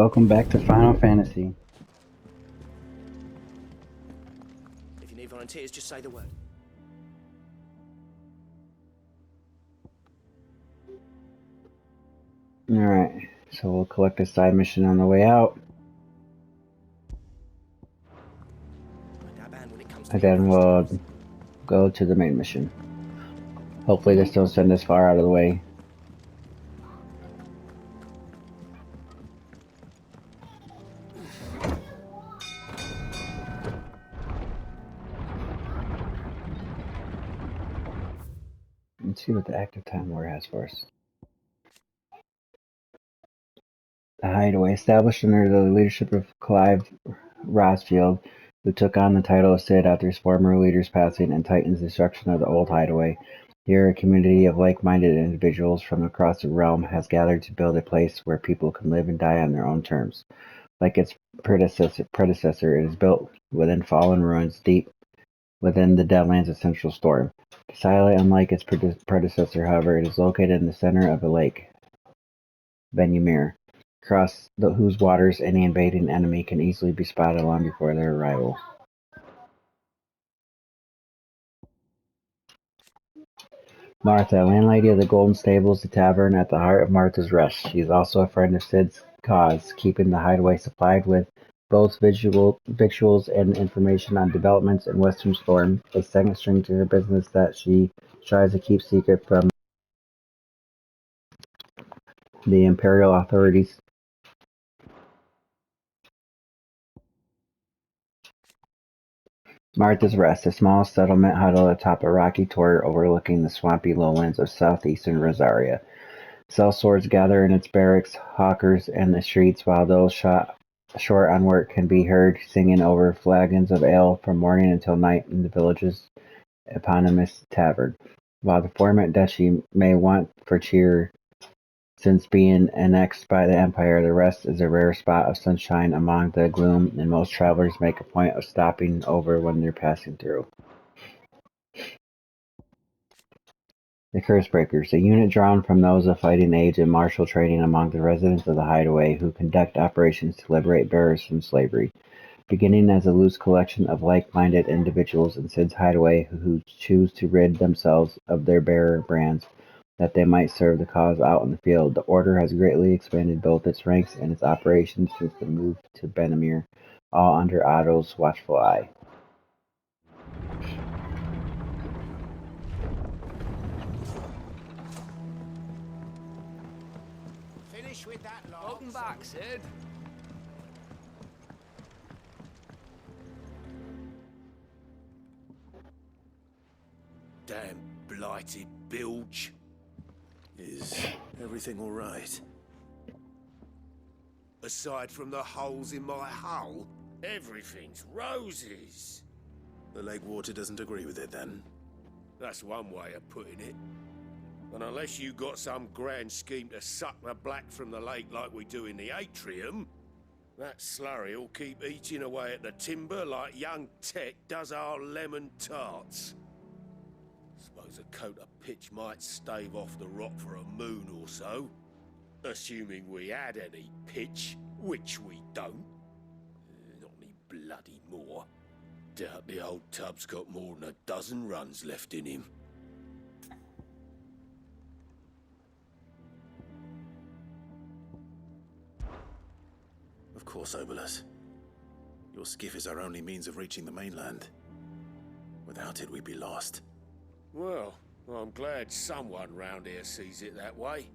welcome back to Final Fantasy. If you need volunteers, just say the word. Alright, so we'll collect a side mission on the way out, and then we'll go to the main mission. Hopefully this don't send us far out of the way. Let's see what the active time war has for us. The Hideaway, established under the leadership of Clive Rosfield, who took on the title of Cid after his former leader's passing and Titan's destruction of the old Hideaway. Here, a community of like-minded individuals from across the realm has gathered to build a place where people can live and die on their own terms. Like its predecessor, it is built within fallen ruins deep within the Deadlands of Central Storm. Decidedly unlike its predecessor, however, it is located in the center of a lake, Benumir, across whose waters any invading enemy can easily be spotted long before their arrival. Martha, landlady of the Golden Stables, the tavern at the heart of Martha's Rest. She is also a friend of Cid's cause, keeping the Hideaway supplied with both victuals and information on developments in Western Storm, a second string to her business that she tries to keep secret from the Imperial authorities. Martha's Rest, a small settlement huddled atop a rocky tor overlooking the swampy lowlands of southeastern Rosaria. Sellswords gather in its barracks, hawkers in the streets, while those short on work can be heard singing over flagons of ale from morning until night in the village's eponymous tavern. While the former duchy may want for cheer since being annexed by the Empire, the rest is a rare spot of sunshine among the gloom, and most travelers make a point of stopping over when they're passing through. The Cursebreakers, a unit drawn from those of fighting age and martial training among the residents of the Hideaway who conduct operations to liberate bearers from slavery. Beginning as a loose collection of like-minded individuals in Cid's Hideaway who choose to rid themselves of their bearer brands that they might serve the cause out in the field, the Order has greatly expanded both its ranks and its operations since the move to Benumir, all under Otto's watchful eye. Finish with that lot. Welcome back, Cid. Damn blighted bilge. Is everything all right? Aside from the holes in my hull, everything's roses. The lake water doesn't agree with it, then? That's one way of putting it. And unless you got some grand scheme to suck the black from the lake like we do in the atrium, that slurry'll keep eating away at the timber like young Tech does our lemon tarts. Suppose a coat of pitch might stave off the rot for a moon or so. Assuming we had any pitch, which we don't. Not any bloody more. Doubt the old tub's got more than a dozen runs left in him. Of course, Obolus. Your skiff is our only means of reaching the mainland. Without it, we'd be lost. Well, I'm glad someone round here sees it that way.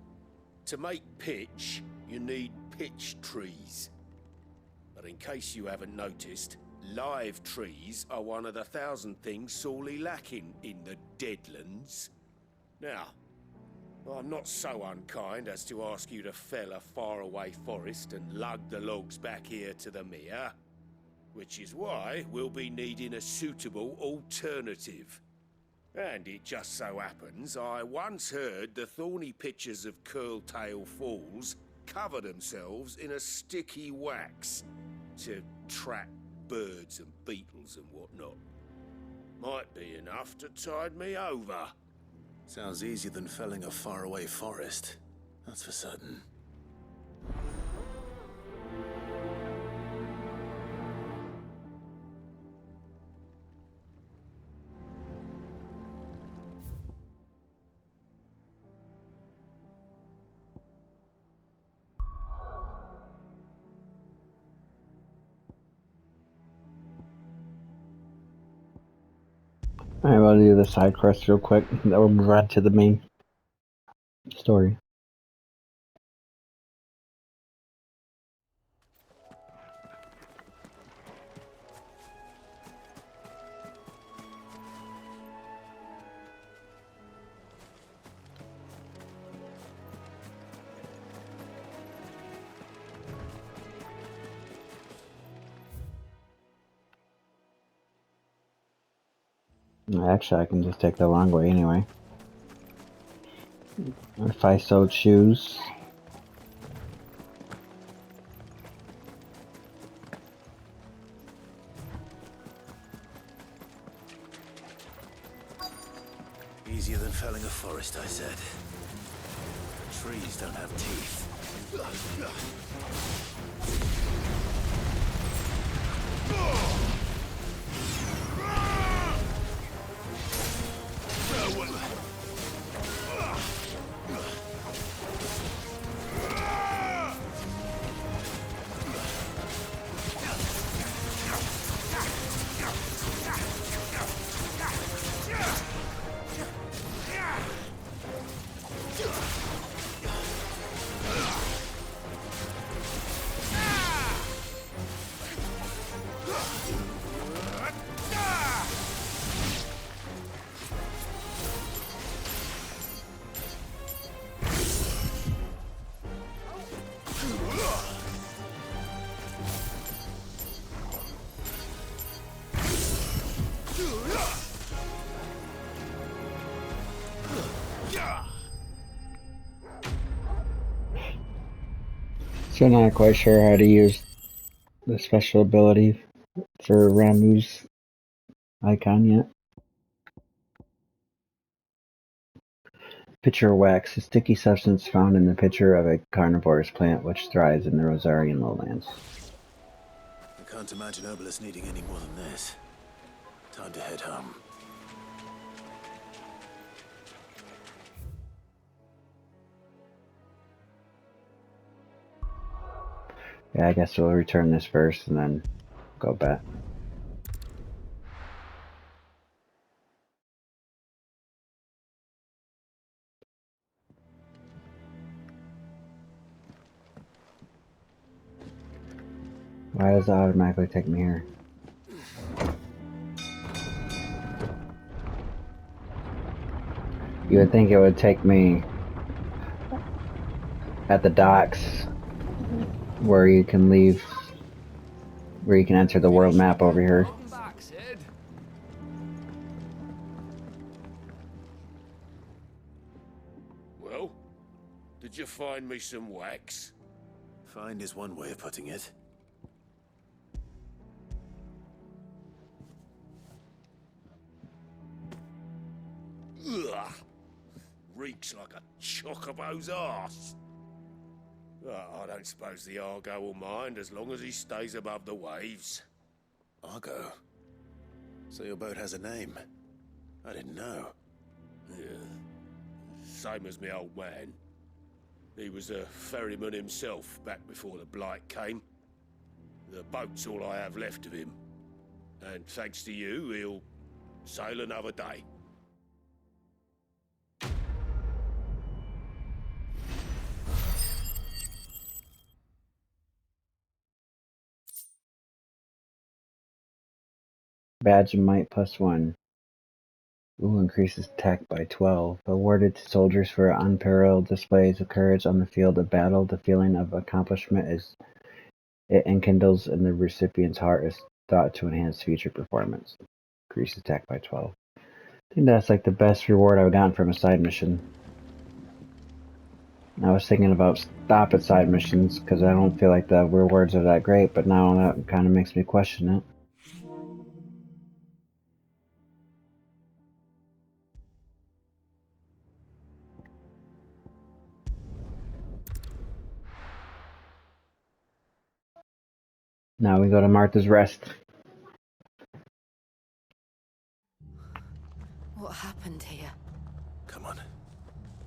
To make pitch, you need pitch trees. But in case you haven't noticed, live trees are one of the 1,000 things sorely lacking in the Deadlands. Now, I'm not so unkind as to ask you to fell a faraway forest and lug the logs back here to the mere, which is why we'll be needing a suitable alternative. And it just so happens I once heard the thorny pitchers of Curltail Falls cover themselves in a sticky wax to trap birds and beetles and whatnot. Might be enough to tide me over. Sounds easier than felling a faraway forest, that's for certain. Alright, we'll do the side quest real quick. Then we'll move on to the main story. Actually, I can just take the long way anyway. If I so choose. Easier than felling a forest, I said. Trees don't have teeth. Still not quite sure how to use the special ability for Ramu's icon yet. Pitcher wax, a sticky substance found in the pitcher of a carnivorous plant which thrives in the Rosarian lowlands. I can't imagine Obolus needing any more than this. Time to head home. Yeah, I guess we'll return this first and then go back. Why does it automatically take me here? You would think it would take me at the docks where you can leave, where you can enter the world map over here. Welcome back, Sid. Well, did you find me some wax? Find is one way of putting it. Ugh. Reeks like a chocobo's arse. I don't suppose the Argo will mind as long as he stays above the waves. Argo? So your boat has a name? I didn't know. Yeah. Same as me old man. He was a ferryman himself back before the Blight came. The boat's all I have left of him. And thanks to you, he'll sail another day. Badge of Might +1. Ooh, increases attack by 12. Awarded to soldiers for unparalleled displays of courage on the field of battle. The feeling of accomplishment it enkindles in the recipient's heart is thought to enhance future performance. Increases attack by 12. I think that's like the best reward I've gotten from a side mission. I was thinking about stopping side missions because I don't feel like the rewards are that great, but now that kind of makes me question it. Now we go to Martha's Rest. What happened here? Come on.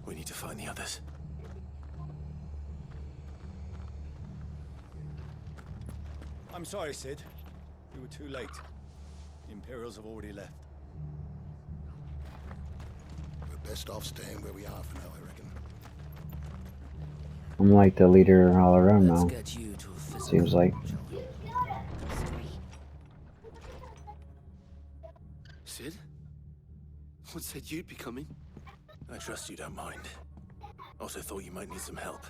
We need to find the others. I'm sorry, Sid. We were too late. The Imperials have already left. Best off staying where we are for now, I reckon. I'm like the leader all around Let's now. get you to a physical, Seems like. shall we? Sid? What said you'd be coming? I trust you don't mind. Also thought you might need some help.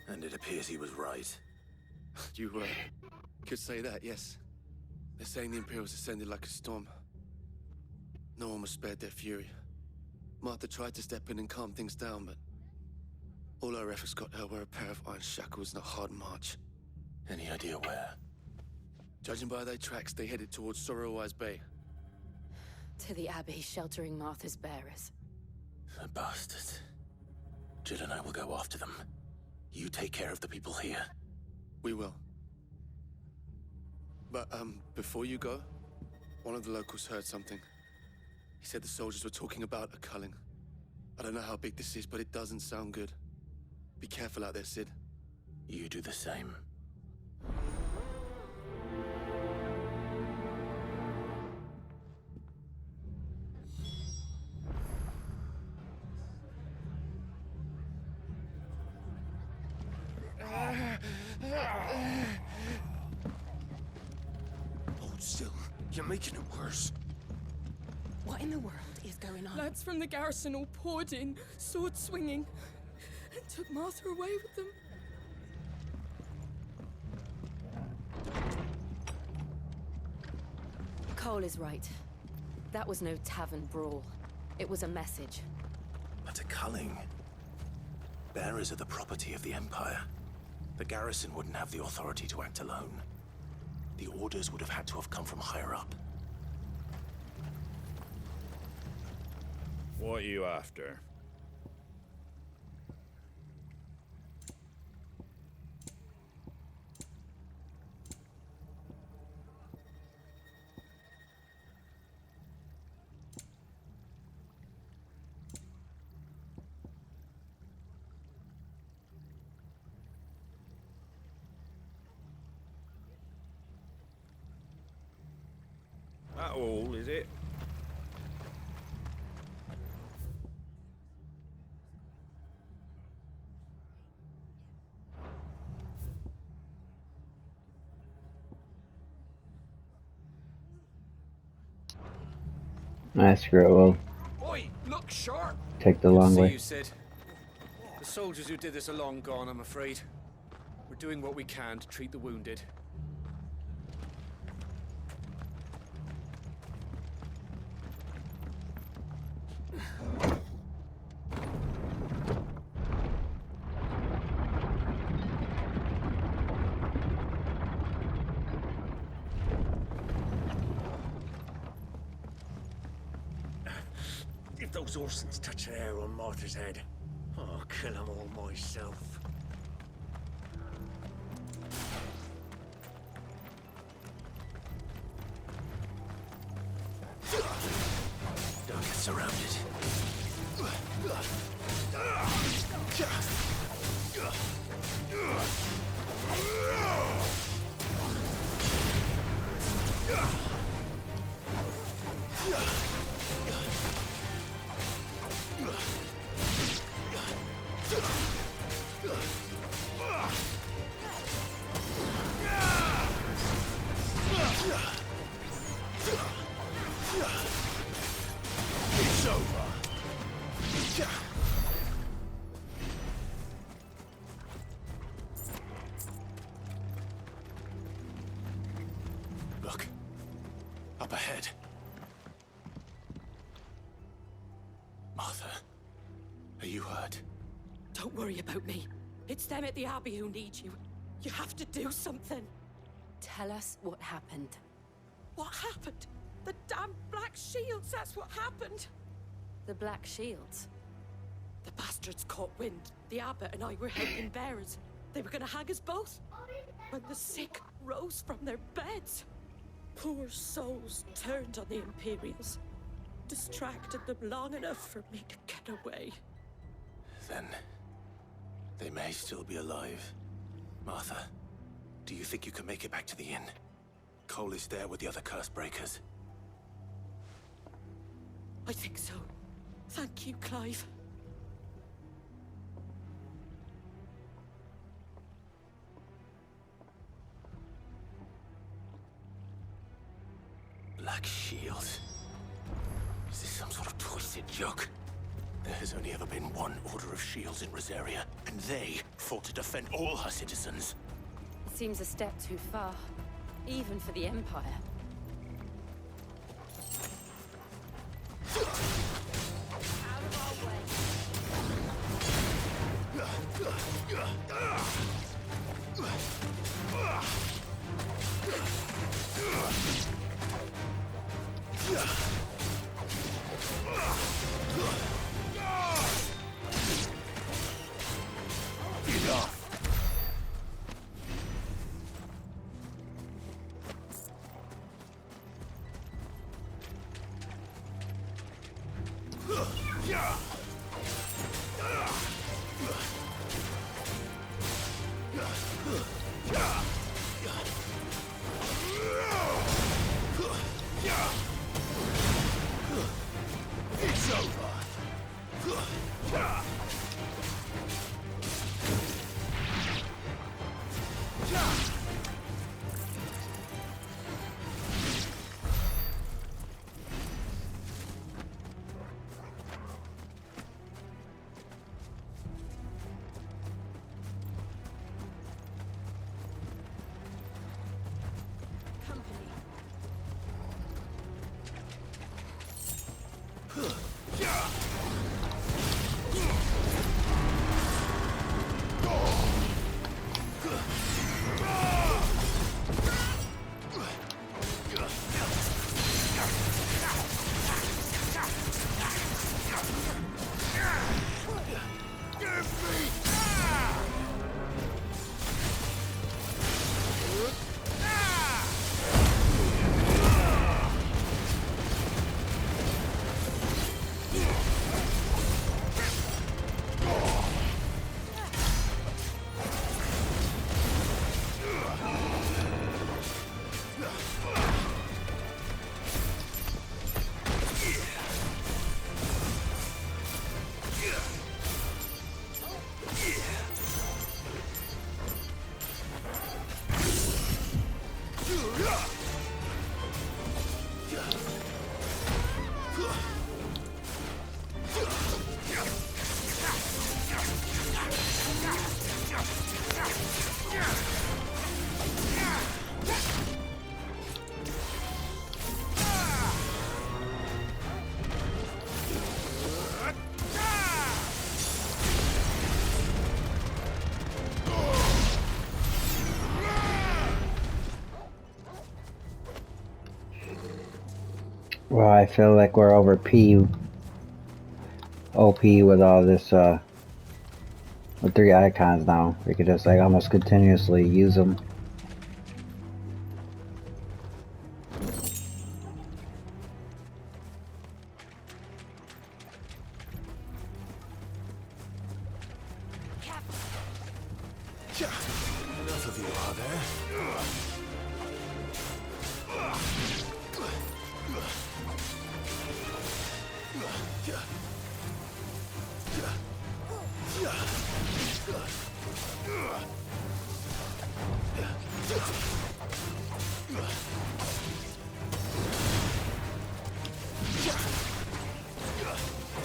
And it appears he was right. You could say that, yes. They're saying the Imperials ascended like a storm. No one was spared their fury. Martha tried to step in and calm things down, but all our efforts got her were a pair of iron shackles and a hard march. Any idea where? Judging by their tracks, they headed towards Sorrowwise Bay. To the Abbey, sheltering Martha's bearers. The bastards. Jill and I will go after them. You take care of the people here. We will. But, before you go, one of the locals heard something. He said the soldiers were talking about a culling. I don't know how big this is, but it doesn't sound good. Be careful out there, Sid. You do the same. Hold still. You're making it worse. What in the world is going on? Lads from the garrison all poured in, sword swinging, and took Martha away with them. Cole is right. That was no tavern brawl. It was a message. But a culling. Bearers are the property of the Empire. The garrison wouldn't have the authority to act alone. The orders would have had to have come from higher up. What are you after? That all, is it? Screw it, we'll Oi, look sharp. take the long See way. you, Sid. The soldiers who did this are long gone, I'm afraid. We're doing what we can to treat the wounded. If those Orsons touch an hair on Martha's head, I'll kill them all myself. Don't get surrounded. It's over. Look. Up ahead. Martha, are you hurt? Don't worry about me. It's them at the Abbey who need you. You have to do something. Tell us what happened. What happened? The damn Black Shields, that's what happened. The Black Shields. The bastards caught wind. The abbot and I were helping bearers. They were gonna hang us both. When the sick rose from their beds. Poor souls turned on the Imperials. Distracted them long enough for me to get away. Then they may still be alive. Martha, do you think you can make it back to the inn? Cole is there with the other curse breakers. I think so. Thank you, Clive. Black Shield? Is this some sort of twisted joke? There has only ever been one Order of Shields in Rosaria, and they fought to defend all her citizens. It seems a step too far, even for the Empire. Out of our way. Well, I feel like we're over OP with all this, with 3 icons now. We could just like almost continuously use them. Enough of you, are there?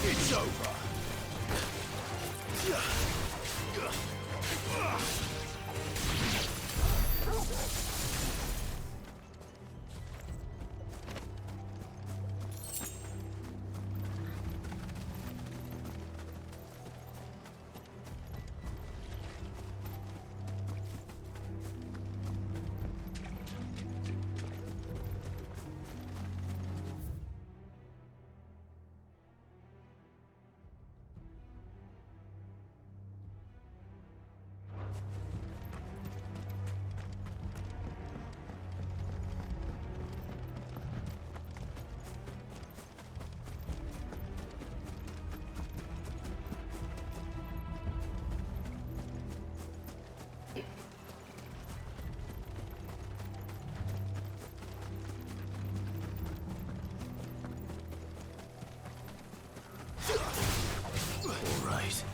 It's over. All right.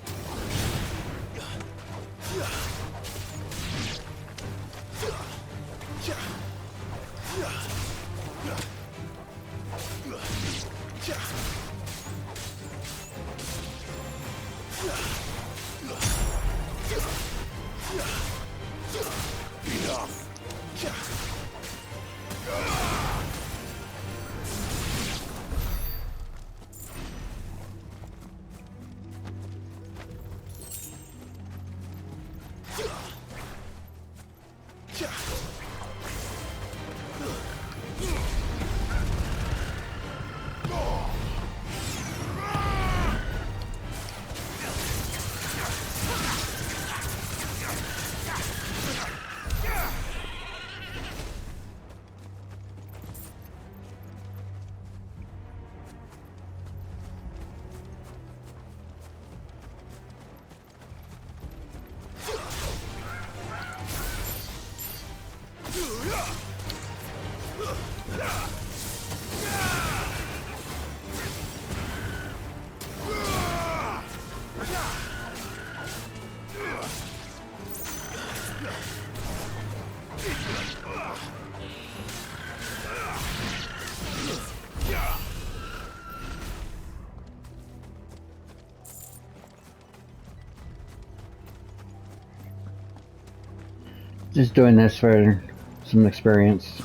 Just doing this for some experience.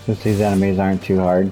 Since these enemies aren't too hard.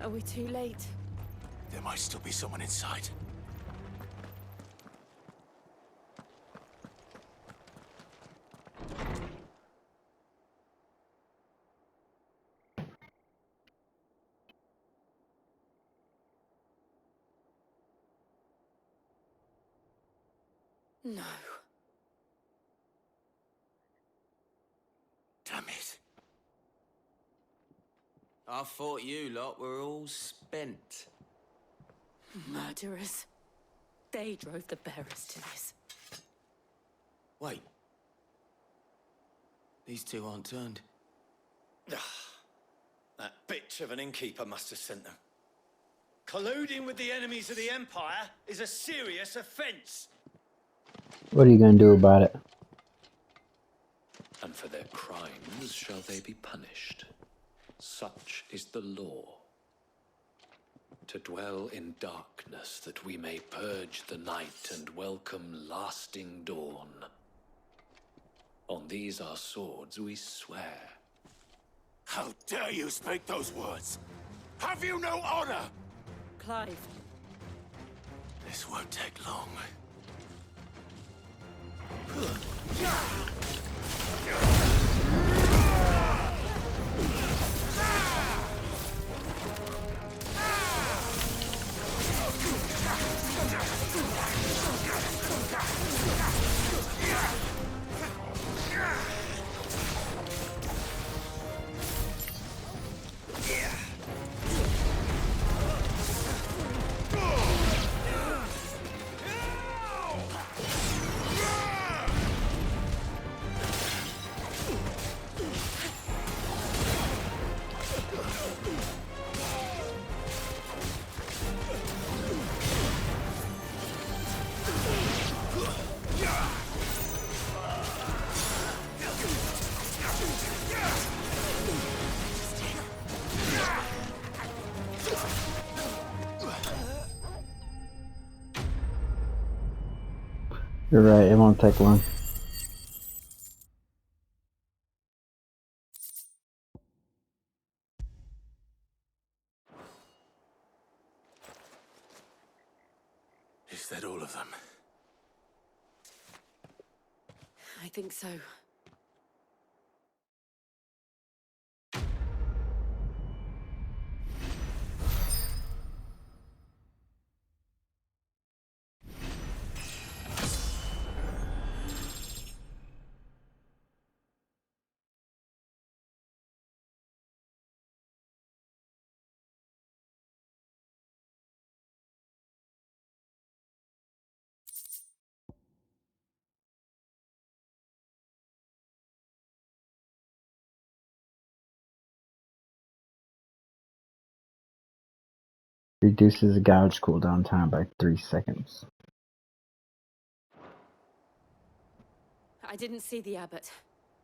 Are we too late? There might still be someone inside. No. Damn it. I thought you lot were all spent. Murderers. They drove the bearers to this. Wait. These two aren't turned. That bitch of an innkeeper must have sent them. Colluding with the enemies of the Empire is a serious offense. What are you gonna do about it? And for their crimes shall they be punished. Such is the law. To dwell in darkness that we may purge the night and welcome lasting dawn. On these our swords we swear. How dare you speak those words? Have you no honor? Clive. This won't take long. You're right, it won't take long. Is that all of them? I think so. Reduces the gouge cooldown time by 3 seconds. I didn't see the abbot.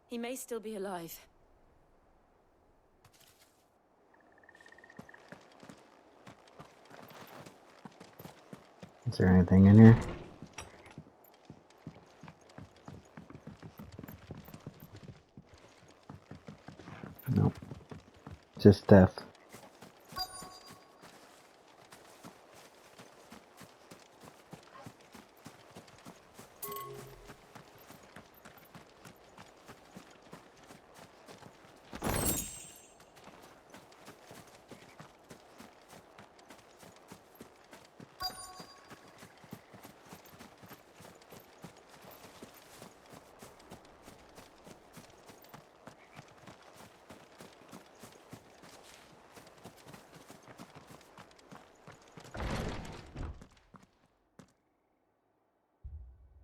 He may still be alive. Is there anything in here? Nope. Just death.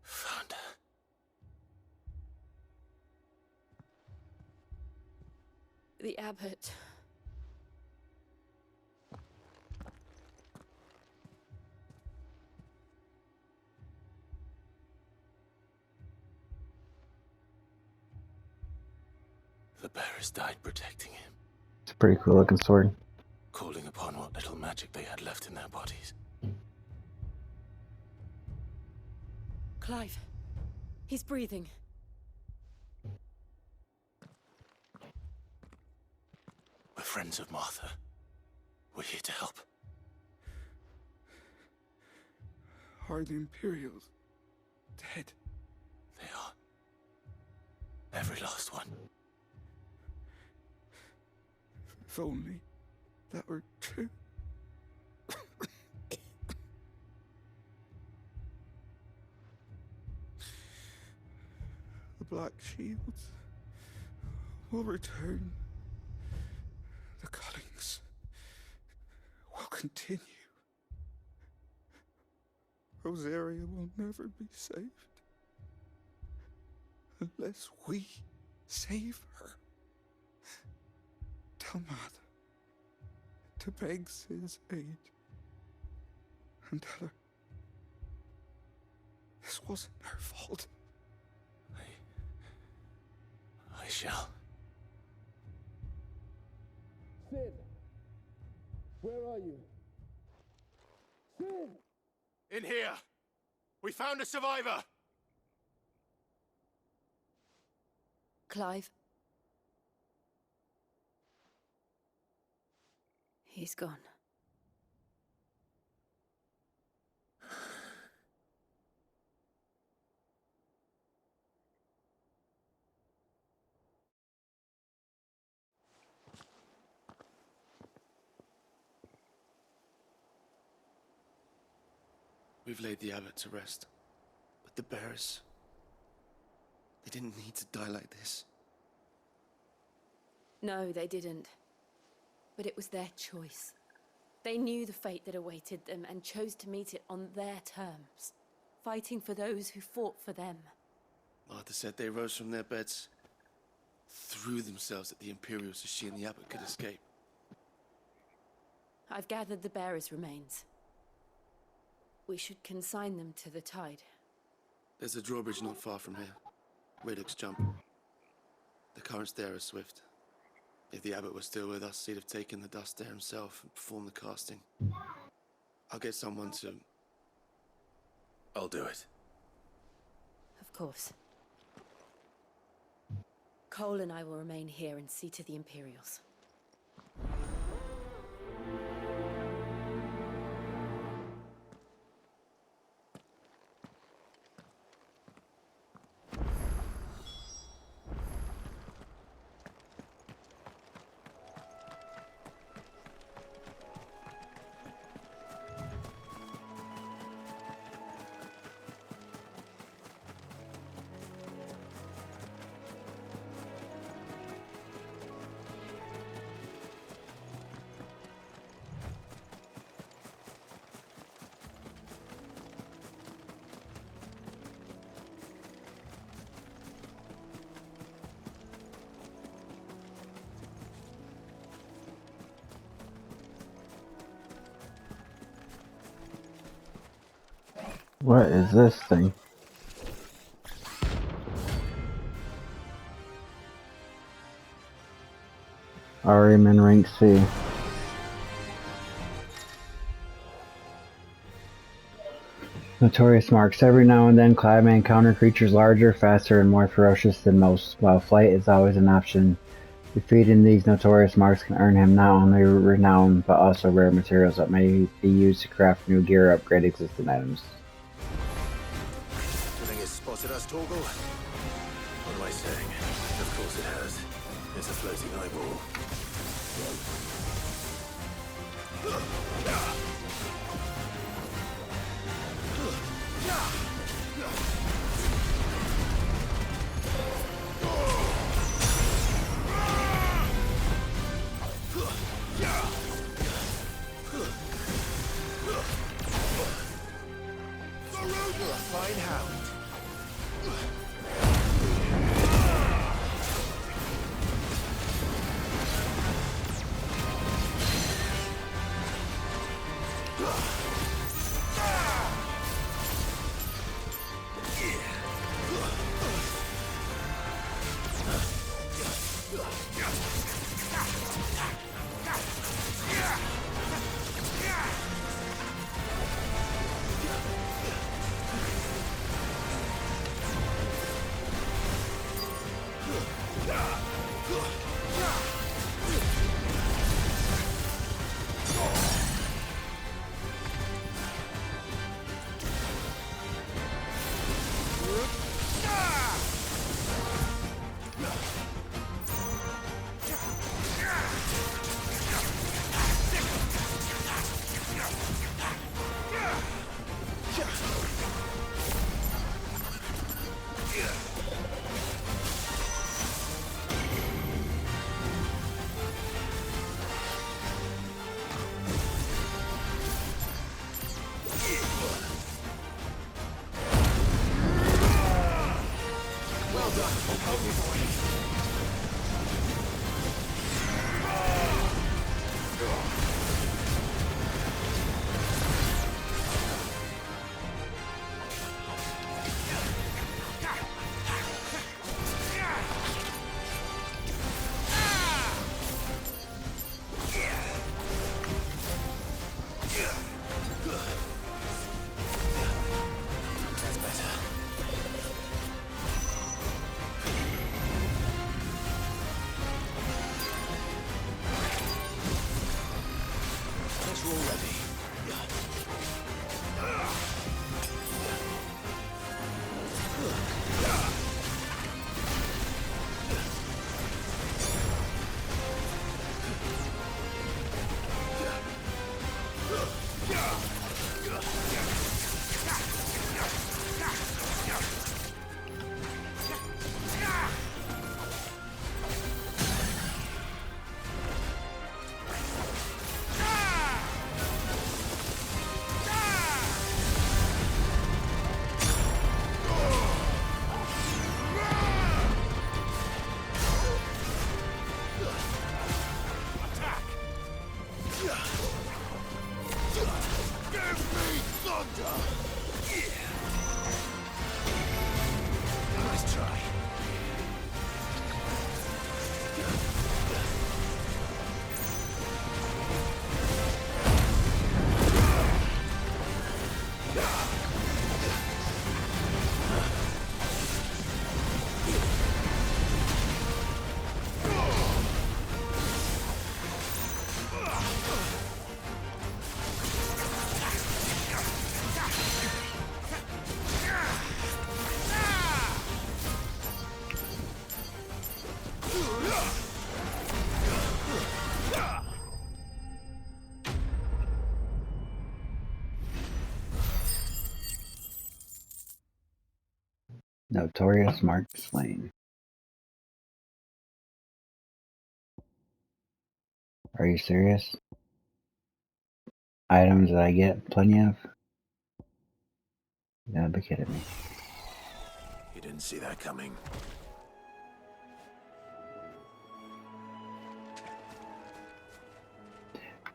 Found her. The abbot. The bearers died protecting him, It's a pretty cool looking sword. calling upon what little magic they had left in their bodies. Clive. He's breathing. We're friends of Martha. We're here to help. Are the Imperials dead? They are. Every last one. If only that were true. The Black Shields will return. The cuttings will continue. Rosaria will never be saved unless we save her. Tell Martha to beg Sid's aid and tell her this wasn't her fault. I shall. Sid! Where are you? Sid! In here! We found a survivor! Clive. He's gone. We've laid the abbot to rest. But the bearers... they didn't need to die like this. No, they didn't. But it was their choice. They knew the fate that awaited them and chose to meet it on their terms, fighting for those who fought for them. Martha said they rose from their beds, threw themselves at the Imperials so she and the abbot could escape. I've gathered the bearers' remains. We should consign them to the tide. There's a drawbridge not far from here. Radix jump. The currents there are swift. If the abbot was still with us, he'd have taken the dust there himself and performed the casting. I'll get someone to... I'll do it. Of course. Cole and I will remain here and see to the Imperials. What is this thing? Ariman rank C. Notorious marks. Every now and then, Clive may encounter creatures larger, faster, and more ferocious than most, while flight is always an option. Defeating these notorious marks can earn him not only renown, but also rare materials that may be used to craft new gear or upgrade existing items. You think it's spotted us, Torgal? What am I saying? Of course it has. It's a floating eyeball. Fine hound. Notorious mark slain. Are you serious? Items that I get plenty of? You gotta be kidding me. You didn't see that coming.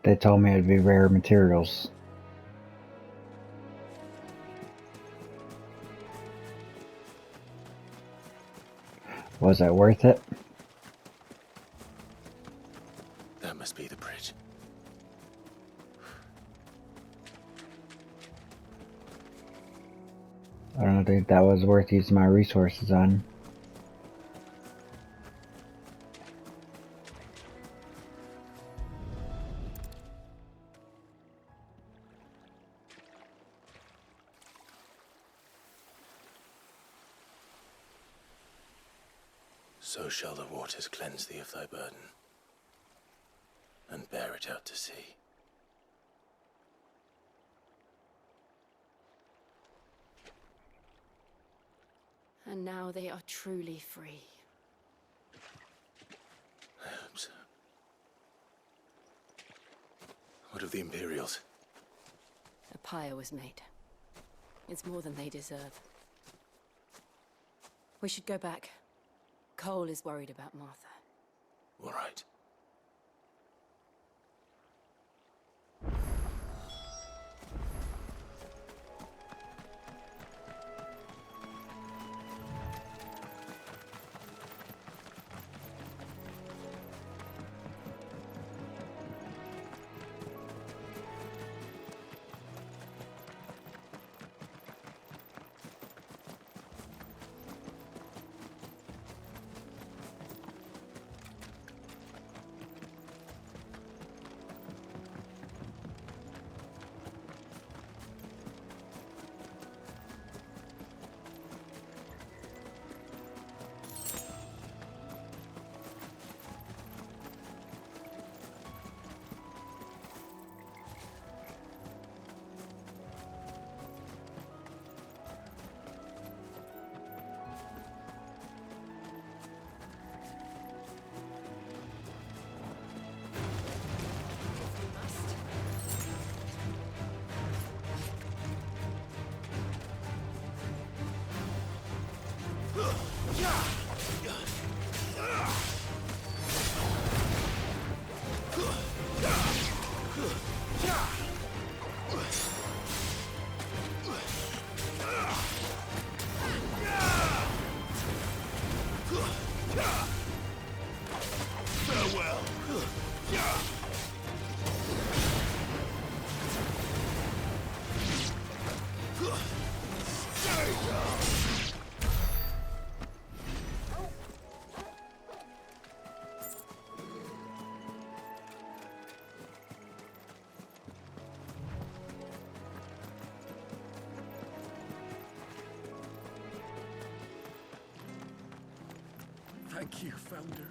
They told me it'd be rare materials. Was it worth it? That must be the bridge. I don't think that was worth using my resources on. So shall the waters cleanse thee of thy burden, and bear it out to sea. And now they are truly free. I hope so. What of the Imperials? A pyre was made. It's more than they deserve. We should go back. Cole is worried about Martha. All right. Thank you, Founder.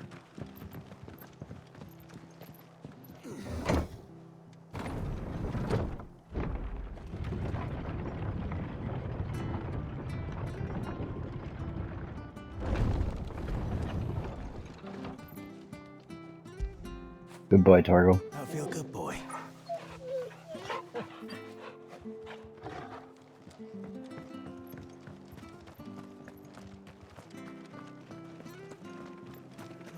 Good boy, Torgal. I feel good, boy.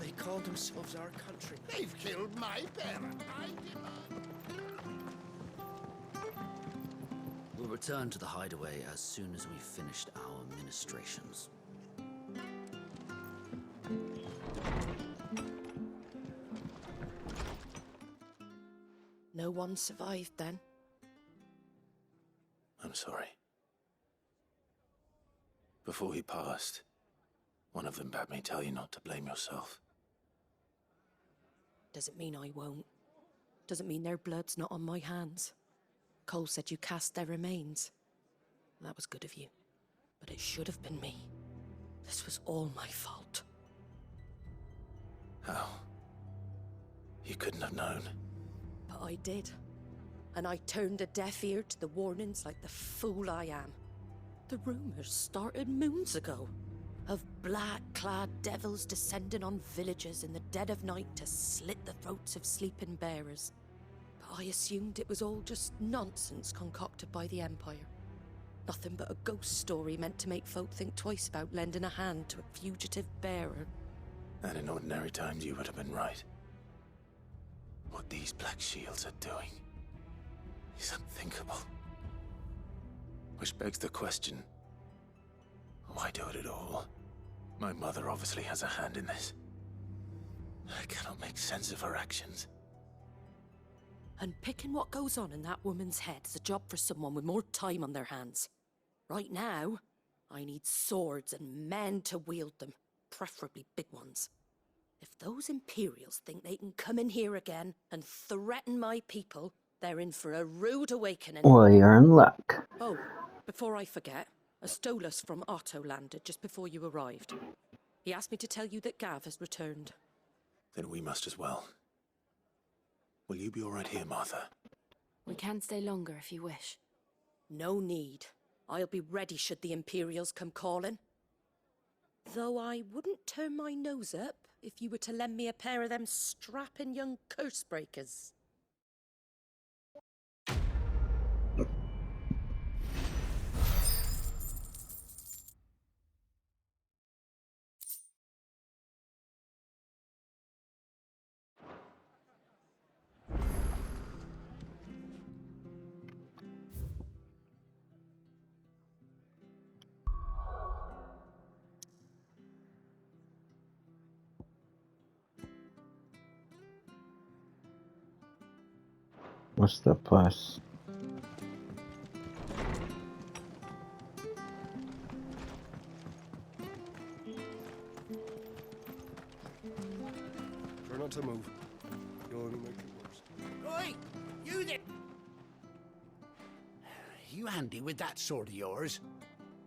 They called themselves our country. They've killed my parent. I demand. We'll return to the hideaway as soon as we've finished our ministrations. No one survived then? I'm sorry. Before he passed, one of them bade me tell you not to blame yourself. Doesn't mean I won't. Doesn't mean their blood's not on my hands. Cole said you cast their remains. That was good of you. But it should have been me. This was all my fault. How? You couldn't have known. But I did. And I turned a deaf ear to the warnings like the fool I am. The rumors started moons ago. Of black-clad devils descending on villages in the dead of night to slit the throats of sleeping bearers. But I assumed it was all just nonsense concocted by the Empire. Nothing but a ghost story meant to make folk think twice about lending a hand to a fugitive bearer. And in ordinary times you would have been right. What these Black Shields are doing is unthinkable. Which begs the question, why do it at all? My mother obviously has a hand in this. I cannot make sense of her actions. Unpicking what goes on in that woman's head is a job for someone with more time on their hands. Right now, I need swords and men to wield them, preferably big ones. If those Imperials think they can come in here again and threaten my people, they're in for a rude awakening. Well, you're in luck. Oh, before I forget, a Stolas from Otto landed just before you arrived. He asked me to tell you that Gav has returned. Then we must as well. Will you be all right here, Martha? We can stay longer if you wish. No need. I'll be ready should the Imperials come calling. Though I wouldn't turn my nose up if you were to lend me a pair of them strapping young curse breakers. What's the plus? Try not to move. You'll only make it worse. Oi! You there! You handy with that sword of yours?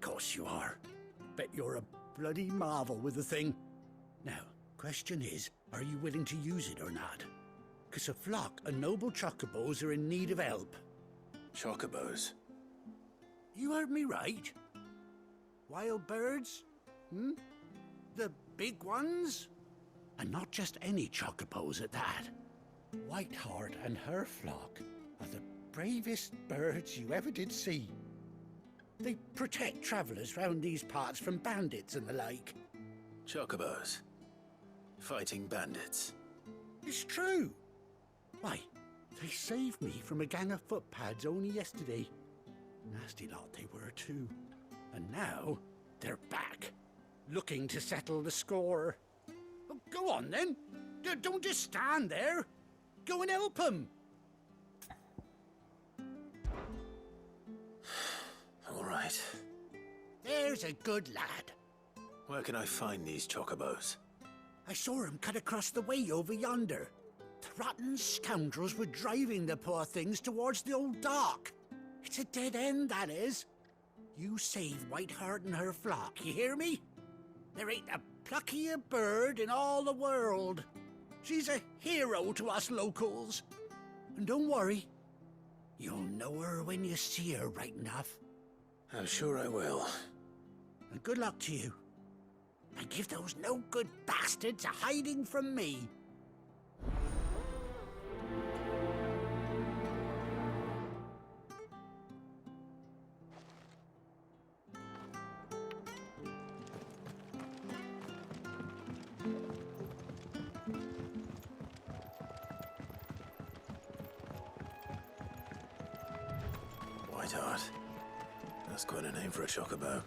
Course you are. Bet you're a bloody marvel with the thing. Now, question is, are you willing to use it or not? 'Cause a flock of noble chocobos are in need of help. Chocobos? You heard me right. Wild birds? Hmm? The big ones? And not just any chocobos at that. Whiteheart and her flock are the bravest birds you ever did see. They protect travellers round these parts from bandits and the like. Chocobos? Fighting bandits? It's true. Why, they saved me from a gang of footpads only yesterday. Nasty lot they were too. And now, they're back, looking to settle the score. Well, go on then. Don't just stand there. Go and help them. All right. There's a good lad. Where can I find these chocobos? I saw him cut across the way over yonder. The rotten scoundrels were driving the poor things towards the old dock. It's a dead end, that is. You save Whiteheart and her flock, you hear me? There ain't a pluckier bird in all the world. She's a hero to us locals. And don't worry, you'll know her when you see her right enough. I'm sure I will. And good luck to you. And give those no-good bastards a hiding from me. Whiteheart. That's quite a name for a chocobo.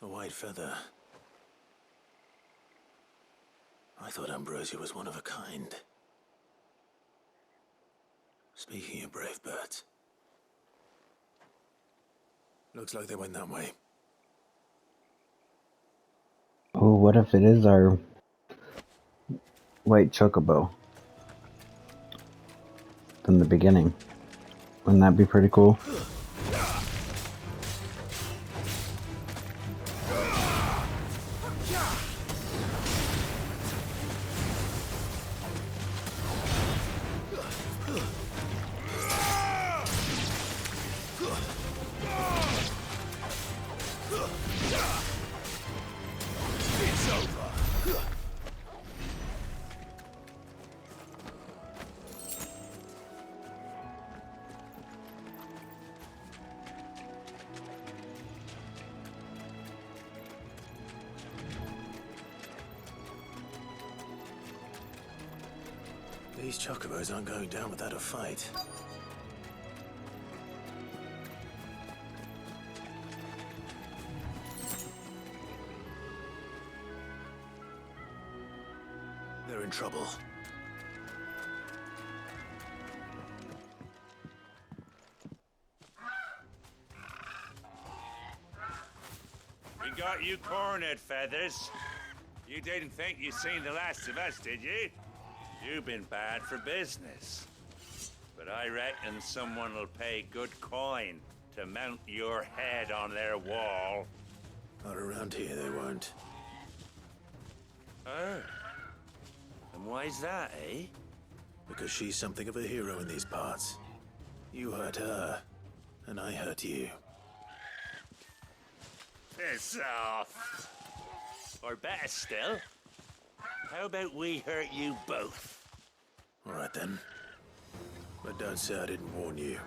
A white feather. I thought Ambrosia was one of a kind. Speaking of brave birds. Looks like they went that way. Oh, what if it is our white chocobo from the beginning? Wouldn't that be pretty cool? These chocobos aren't going down without a fight. They're in trouble. We got you cornered, Feathers. You didn't think you'd seen the last of us, did you? You've been bad for business. But I reckon someone will pay good coin to mount your head on their wall. Not around here, they won't. Oh. And why's that, eh? Because she's something of a hero in these parts. You hurt her, and I hurt you. Piss off. Or better still, how about we hurt you both? All right then. But don't say I didn't warn you.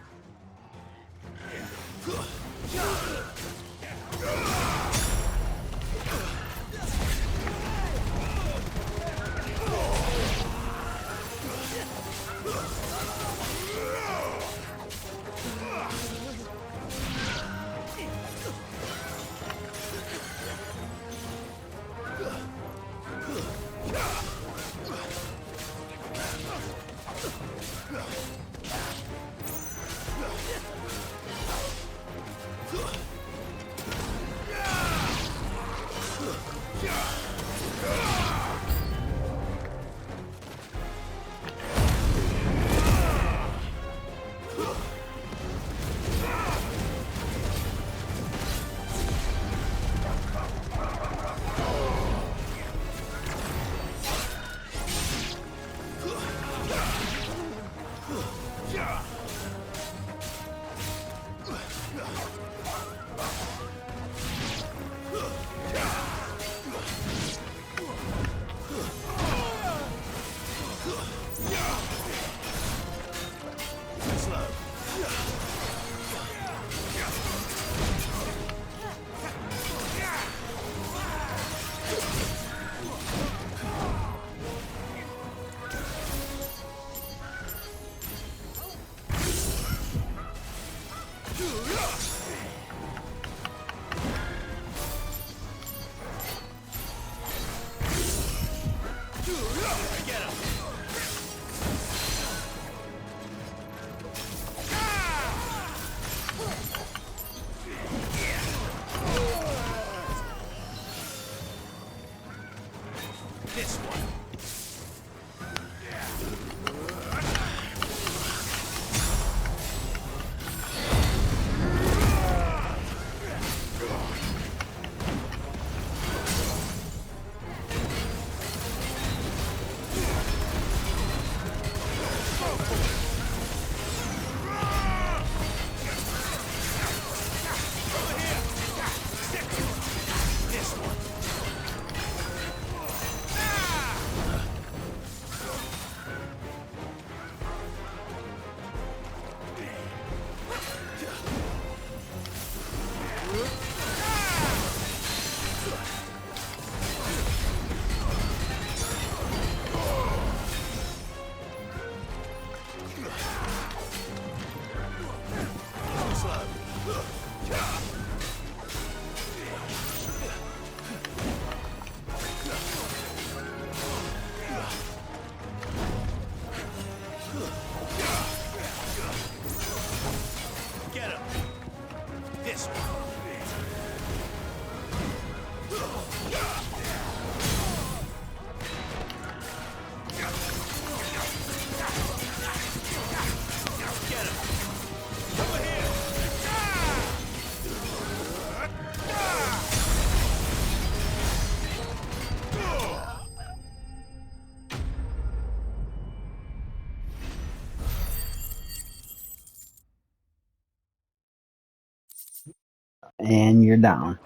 And you're down.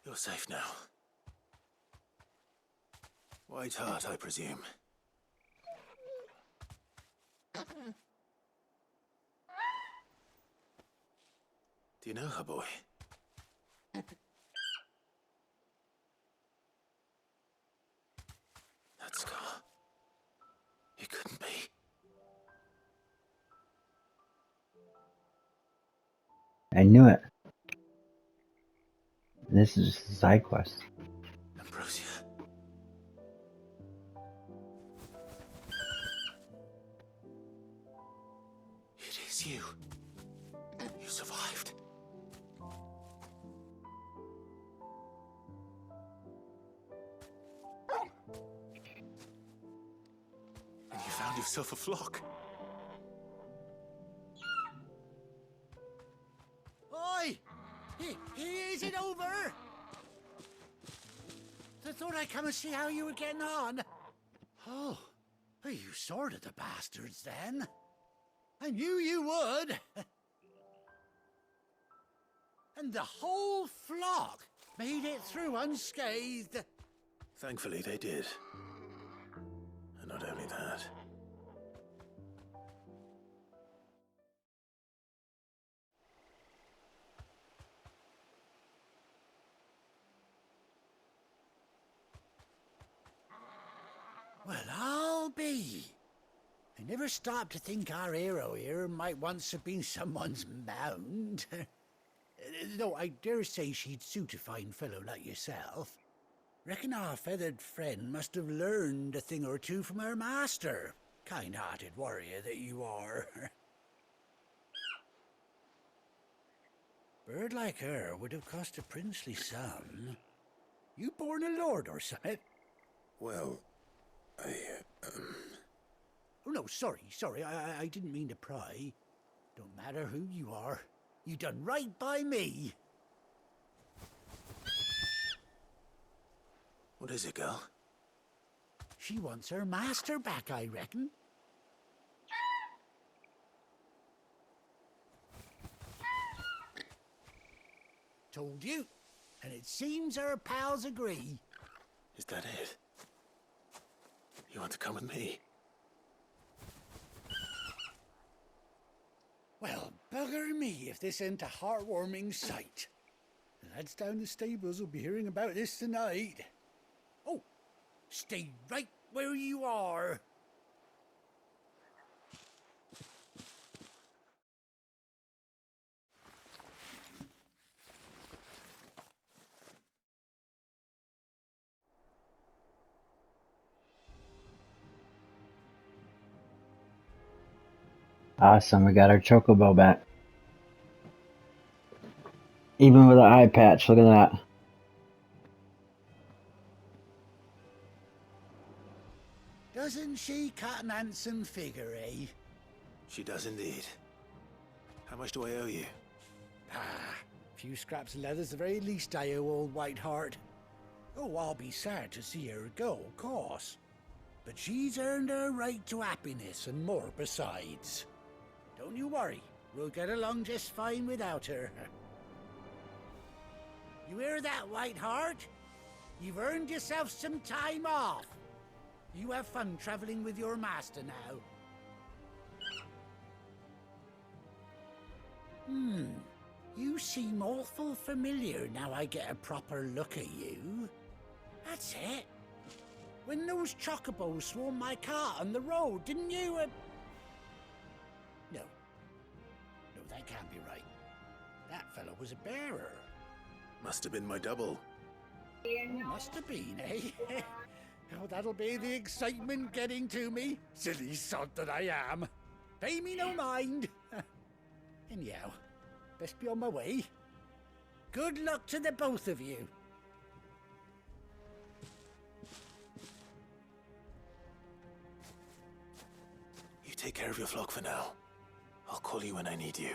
You're safe now. White Heart, I presume. Do you know her, boy? That scar. It couldn't be. I knew it. This is just a side quest. Ambrosia. It is you. You survived. And you found yourself a flock. Oi! Is it over? I thought I'd come and see how you were getting on. Oh, you sorted the bastards then. I knew you would. And the whole flock made it through unscathed. Thankfully, they did. And not only that. Well, I'll be. I never stopped to think our hero here might once have been someone's mount. Though I dare say she'd suit a fine fellow like yourself. Reckon our feathered friend must have learned a thing or two from her master. Kind-hearted warrior that you are. Bird like her would have cost a princely sum. You born a lord or something? Well, Oh, no, sorry. I didn't mean to pry. Don't matter who you are. You done right by me. What is it, girl? She wants her master back, I reckon. Told you. And it seems her pals agree. Is that it? You want to come with me? Well, bugger me if this ain't a heartwarming sight. The lads down the stables will be hearing about this tonight. Oh, stay right where you are. Awesome, we got our chocobo back. Even with an eye patch, look at that. Doesn't she cut an handsome figure, eh? She does indeed. How much do I owe you? A few scraps of leather's the very least I owe old Whiteheart. Oh, I'll be sad to see her go, of course. But she's earned her right to happiness and more besides. Don't you worry, we'll get along just fine without her. You hear that, Whiteheart? You've earned yourself some time off. You have fun traveling with your master now. You seem awful familiar now I get a proper look at you. That's it. When those chocobos swarmed my car on the road, didn't you? No, that can't be right. That fellow was a bearer. Must have been my double. Oh, must have been, eh? Oh, that'll be the excitement getting to me. Silly sod that I am. Pay me no mind. Anyhow, best be on my way. Good luck to the both of you. You take care of your flock for now. I'll call you when I need you.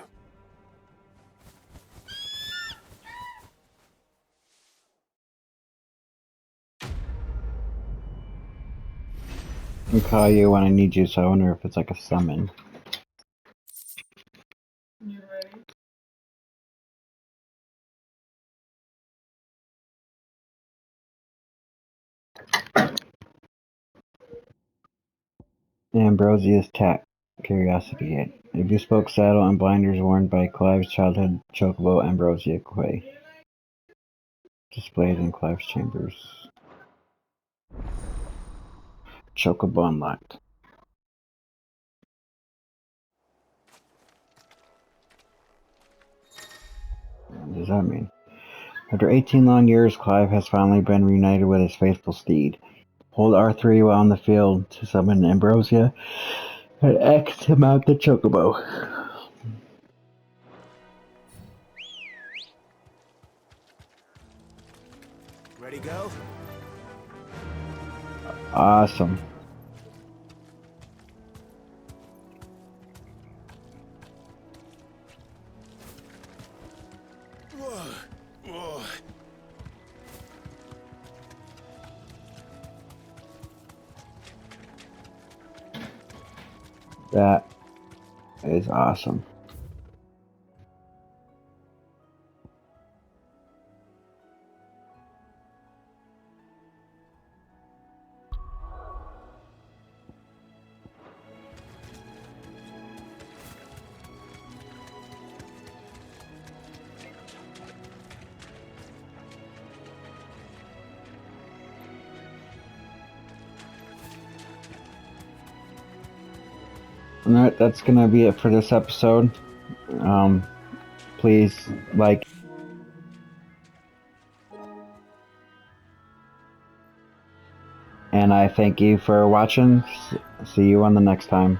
I'll call you when I need you, so I wonder if it's like a summon. Ambrosia's Curiosity. A bespoke saddle and blinders worn by Clive's childhood chocobo Ambrosia Quay. Displayed in Clive's chambers. Chocobo unlocked. What does that mean? After 18 long years, Clive has finally been reunited with his faithful steed. Hold R3 while on the field to summon Ambrosia and X to mount the chocobo. Ready, go? Awesome. That is awesome. Alright, that's gonna be it for this episode. Please like and I thank you for watching. See you on the next time.